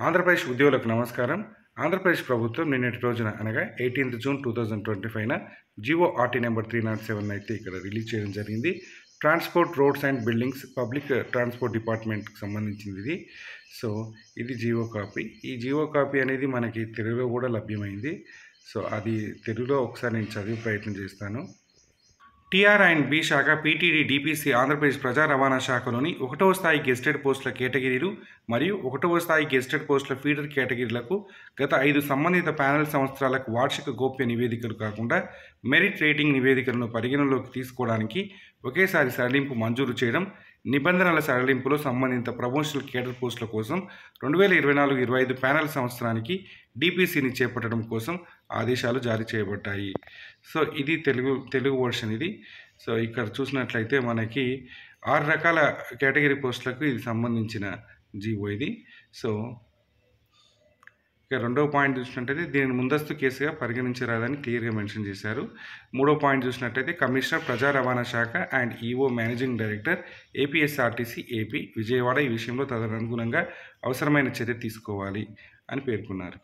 ఆంధ్రప్రదేశ్ ఉద్యోగులకు నమస్కారం. ఆంధ్రప్రదేశ్ ప్రభుత్వం నిన్నటి రోజున అనగా 18th జూన్ 2025న జీఓఆర్టీ నెంబర్ 307 అయితే ఇక్కడ రిలీజ్ చేయడం జరిగింది. Transport roads and buildings public transport డిపార్ట్మెంట్కి సంబంధించింది ఇది. సో ఇది జీవో కాపీ. ఈ జీవో కాపీ అనేది మనకి తెలుగులో కూడా లభ్యమైంది. సో అది తెలుగులో ఒకసారి నేను చదివే ప్రయత్నం చేస్తాను. టీఆర్ అండ్ బి శాఖ పీటీడీ డిపిసి ఆంధ్రప్రదేశ్ ప్రజా రవాణా శాఖలోని 1వ స్థాయి గెస్టెడ్ పోస్టుల కేటగిరీలు మరియు 1వ స్థాయి గెస్టెడ్ పోస్టుల ఫీడర్ కేటగిరీలకు గత 5 సంబంధిత ప్యానెల్ సంవత్సరాలకు వార్షిక గోప్య నివేదికలు కాకుండా మెరిట్ రేటింగ్ నివేదికలను పరిగణలోకి తీసుకోవడానికి ఒకేసారి సడలింపు మంజూరు చేయడం, నిబంధనల సడలింపులో సంబంధిత ప్రమోషనల్ కేడర్ పోస్టుల కోసం 2024-25 ప్యానెల్ సంవత్సరానికి డిపిసిని చేపట్టడం కోసం ఆదేశాలు జారీ చేయబడ్డాయి. సో ఇది తెలుగు వర్షన్ ఇది. సో ఇక్కడ చూసినట్లయితే మనకి 6 రకాల కేటగిరీ పోస్టులకు ఇది సంబంధించిన జీవో ఇది. సో ఇక 2వ పాయింట్ చూసినట్టయితే దీనిని ముందస్తు కేసుగా పరిగణించరాదని క్లియర్గా మెన్షన్ చేశారు. 3వ పాయింట్ చూసినట్టయితే కమిషనర్ ప్రజా రవాణా శాఖ and EO managing director APSRTC AP Vijayawada ఈ విషయంలో తదనుగుణంగా అవసరమైన చర్య తీసుకోవాలి అని పేర్కొన్నారు.